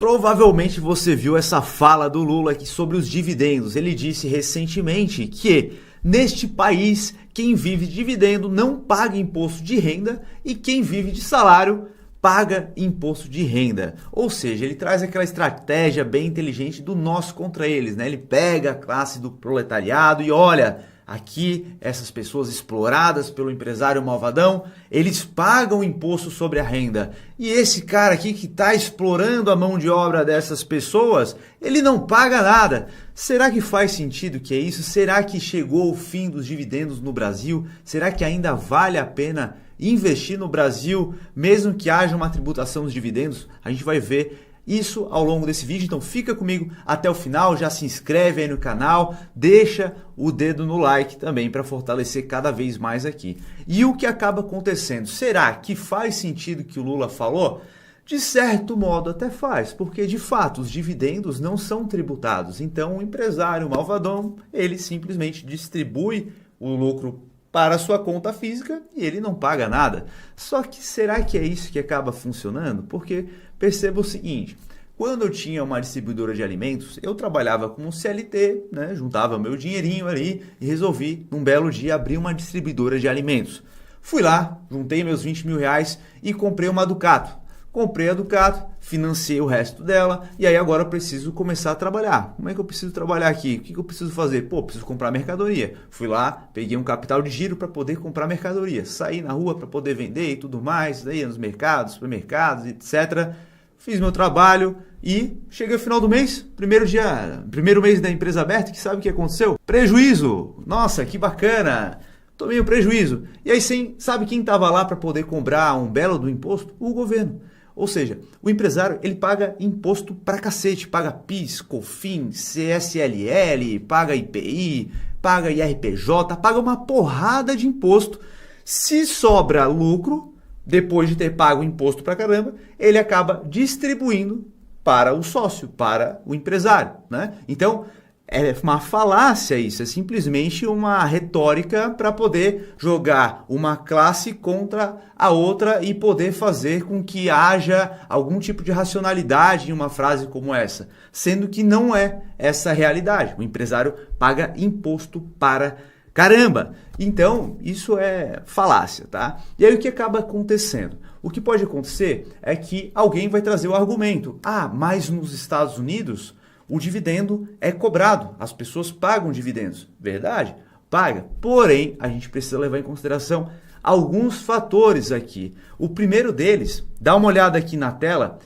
Provavelmente você viu essa fala do Lula aqui sobre os dividendos. Ele disse recentemente que neste país quem vive de dividendo não paga imposto de renda e quem vive de salário paga imposto de renda. Ou seja, ele traz aquela estratégia bem inteligente do nós contra eles, né? Ele pega a classe do proletariado e olha, aqui essas pessoas exploradas pelo empresário malvadão, eles pagam imposto sobre a renda. E esse cara aqui que está explorando a mão de obra dessas pessoas, ele não paga nada. Será que faz sentido que é isso? Será que chegou o fim dos dividendos no Brasil? Será que ainda vale a pena investir no Brasil, mesmo que haja uma tributação dos dividendos? A gente vai ver isso ao longo desse vídeo, então fica comigo até o final, já se inscreve aí no canal, deixa o dedo no like também para fortalecer cada vez mais aqui. E o que acaba acontecendo? Será que faz sentido o que o Lula falou? De certo modo até faz, porque de fato os dividendos não são tributados, então o empresário malvadão, ele simplesmente distribui o lucro para a sua conta física e ele não paga nada. Só que será que é isso que acaba funcionando? Porque perceba o seguinte, quando eu tinha uma distribuidora de alimentos, eu trabalhava como CLT, né, juntava meu dinheirinho ali e resolvi, num belo dia, abrir uma distribuidora de alimentos. Fui lá, juntei meus 20 mil reais e comprei uma Ducato. Comprei a Ducato, financei o resto dela e aí agora eu preciso começar a trabalhar. Como é que eu preciso trabalhar aqui? O que eu preciso fazer? Pô, preciso comprar mercadoria. Fui lá, peguei um capital de giro para poder comprar mercadoria. Saí na rua para poder vender e tudo mais, daí nos mercados, supermercados, etc. Fiz meu trabalho e cheguei ao final do mês, primeiro mês da empresa aberta, que sabe o que aconteceu? Prejuízo! Nossa, que bacana! Tomei um prejuízo. E aí sabe quem estava lá para poder cobrar um belo do imposto? O governo. Ou seja, o empresário ele paga imposto pra cacete, paga PIS, COFINS, CSLL, paga IPI, paga IRPJ, paga uma porrada de imposto. Se sobra lucro, depois de ter pago imposto pra caramba, ele acaba distribuindo para o sócio, para o empresário, né? Então, é uma falácia isso, é simplesmente uma retórica para poder jogar uma classe contra a outra e poder fazer com que haja algum tipo de racionalidade em uma frase como essa, sendo que não é essa a realidade. O empresário paga imposto para caramba. Então, isso é falácia, tá? E aí o que acaba acontecendo? O que pode acontecer é que alguém vai trazer o argumento: ah, mas nos Estados Unidos o dividendo é cobrado, as pessoas pagam dividendos. Verdade? Paga. Porém, a gente precisa levar em consideração alguns fatores aqui. O primeiro deles, dá uma olhada aqui na tela,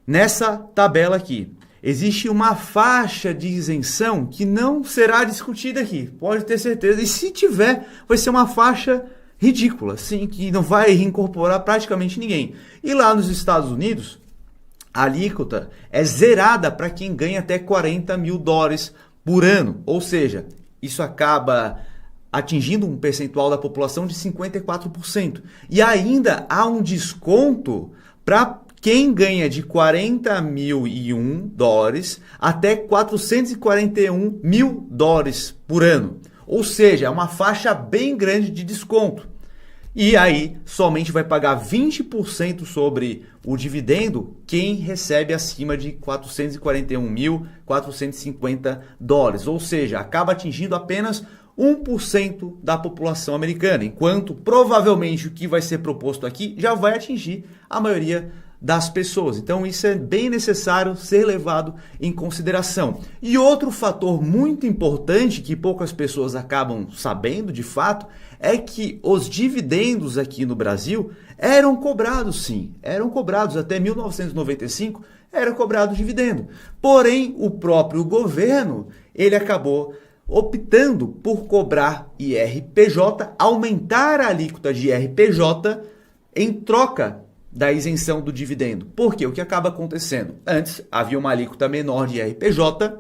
nessa tabela aqui. Existe uma faixa de isenção que não será discutida aqui, pode ter certeza. E se tiver, vai ser uma faixa ridícula, sim, que não vai reincorporar praticamente ninguém. E lá nos Estados Unidos, a alíquota é zerada para quem ganha até 40 mil dólares por ano. Ou seja, isso acaba atingindo um percentual da população de 54%. E ainda há um desconto para quem ganha de 40.001 dólares até 441 mil dólares por ano. Ou seja, é uma faixa bem grande de desconto. E aí, somente vai pagar 20% sobre o dividendo quem recebe acima de 441.450 dólares. Ou seja, acaba atingindo apenas 1% da população americana, enquanto provavelmente o que vai ser proposto aqui já vai atingir a maioria das pessoas. Então isso é bem necessário ser levado em consideração. E outro fator muito importante que poucas pessoas acabam sabendo de fato é que os dividendos aqui no Brasil eram cobrados, sim, eram cobrados até 1995, era cobrado dividendo. Porém, o próprio governo, ele acabou optando por cobrar IRPJ, aumentar a alíquota de IRPJ em troca da isenção do dividendo. Porque o que acaba acontecendo? Antes havia uma alíquota menor de IRPJ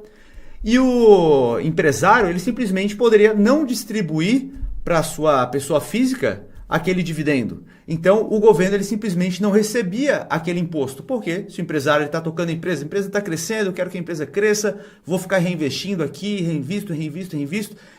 e o empresário ele simplesmente poderia não distribuir para a sua pessoa física aquele dividendo. Então o governo ele simplesmente não recebia aquele imposto. Por quê? Se o empresário está tocando a empresa está crescendo, eu quero que a empresa cresça, vou ficar reinvestindo aqui, reinvisto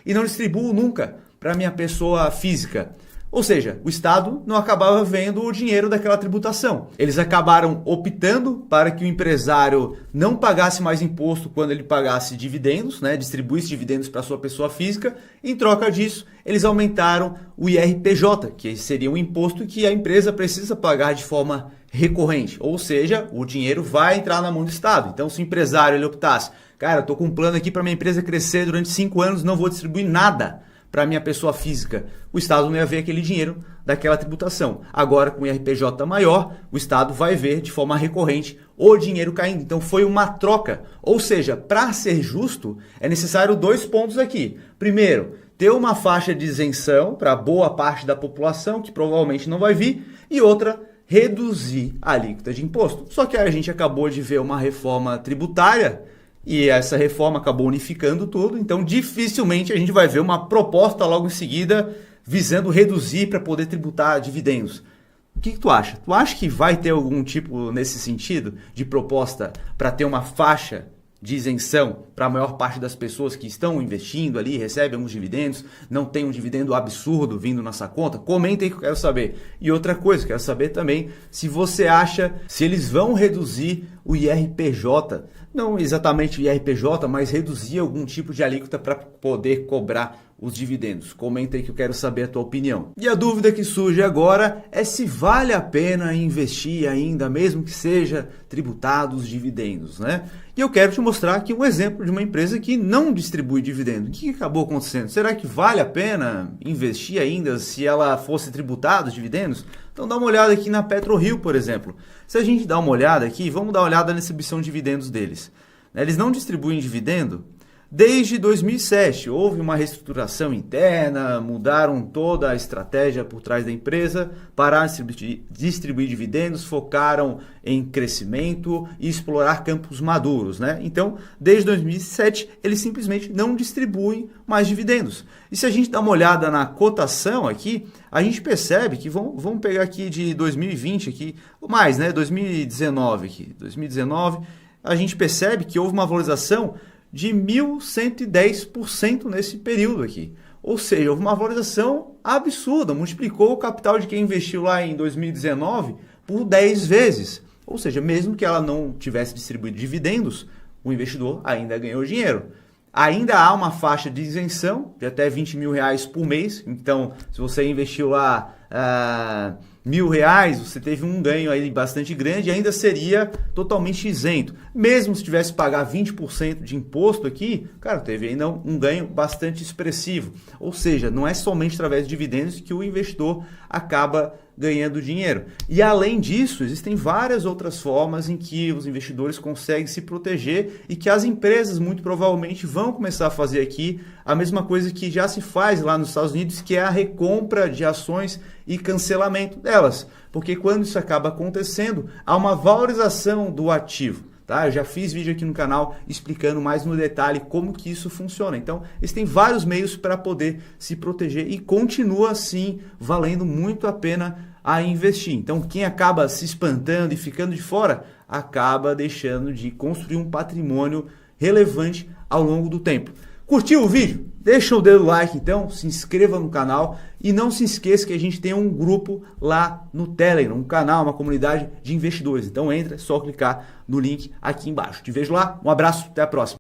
e não distribuo nunca para a minha pessoa física. Ou seja, o Estado não acabava vendo o dinheiro daquela tributação. Eles acabaram optando para que o empresário não pagasse mais imposto quando ele pagasse dividendos, né, distribuísse dividendos para sua pessoa física. Em troca disso, eles aumentaram o IRPJ, que seria um imposto que a empresa precisa pagar de forma recorrente. Ou seja, o dinheiro vai entrar na mão do Estado. Então, se o empresário ele optasse, cara, eu estou com um plano aqui para minha empresa crescer durante 5 anos, não vou distribuir nada para minha pessoa física, o Estado não ia ver aquele dinheiro daquela tributação. Agora, com o IRPJ maior, o Estado vai ver de forma recorrente o dinheiro caindo. Então, foi uma troca. Ou seja, para ser justo, é necessário 2 pontos aqui. Primeiro, ter uma faixa de isenção para boa parte da população, que provavelmente não vai vir, e outra, reduzir a alíquota de imposto. Só que a gente acabou de ver uma reforma tributária e essa reforma acabou unificando tudo, então dificilmente a gente vai ver uma proposta logo em seguida visando reduzir para poder tributar dividendos. O que tu acha? Tu acha que vai ter algum tipo nesse sentido de proposta para ter uma faixa de isenção para a maior parte das pessoas que estão investindo ali, recebem alguns dividendos, não tem um dividendo absurdo vindo nessa conta? Comenta aí que eu quero saber. E outra coisa, quero saber também se você acha, se eles vão reduzir o IRPJ, não exatamente o IRPJ, mas reduzir algum tipo de alíquota para poder cobrar os dividendos. Comenta aí que eu quero saber a tua opinião. E a dúvida que surge agora é se vale a pena investir ainda, mesmo que seja tributado os dividendos, né? E eu quero te mostrar aqui um exemplo de uma empresa que não distribui dividendo. O que acabou acontecendo? Será que vale a pena investir ainda se ela fosse tributada os dividendos? Então dá uma olhada aqui na PetroRio, por exemplo. Se a gente dá uma olhada aqui, vamos dar uma olhada na distribuição de dividendos deles. Eles não distribuem dividendo desde 2007. Houve uma reestruturação interna, mudaram toda a estratégia por trás da empresa, pararam de distribuir dividendos, focaram em crescimento e explorar campos maduros, né? Então, desde 2007, eles simplesmente não distribuem mais dividendos. E se a gente dá uma olhada na cotação aqui, a gente percebe que, vamos pegar aqui de 2020, aqui, ou mais, né? 2019 aqui, 2019, a gente percebe que houve uma valorização de 1.110% nesse período aqui. Ou seja, houve uma valorização absurda, multiplicou o capital de quem investiu lá em 2019 por 10 vezes. Ou seja, mesmo que ela não tivesse distribuído dividendos, o investidor ainda ganhou dinheiro. Ainda há uma faixa de isenção de até R$20.000 por mês. Então, se você investiu lá R$1.000, você teve um ganho aí bastante grande e ainda seria totalmente isento. Mesmo se tivesse que pagar 20% de imposto aqui, cara, teve ainda um ganho bastante expressivo. Ou seja, não é somente através de dividendos que o investidor acaba ganhando dinheiro. E além disso, existem várias outras formas em que os investidores conseguem se proteger e que as empresas muito provavelmente vão começar a fazer aqui a mesma coisa que já se faz lá nos Estados Unidos, que é a recompra de ações e cancelamento delas. Porque quando isso acaba acontecendo, há uma valorização do ativo. Tá? Eu já fiz vídeo aqui no canal explicando mais no detalhe como que isso funciona. Então, existem vários meios para poder se proteger e continua assim valendo muito a pena a investir. Então, quem acaba se espantando e ficando de fora, acaba deixando de construir um patrimônio relevante ao longo do tempo. Curtiu o vídeo? Deixa o dedo like então, se inscreva no canal e não se esqueça que a gente tem um grupo lá no Telegram, um canal, uma comunidade de investidores. Então entra, é só clicar no link aqui embaixo. Te vejo lá, um abraço, até a próxima.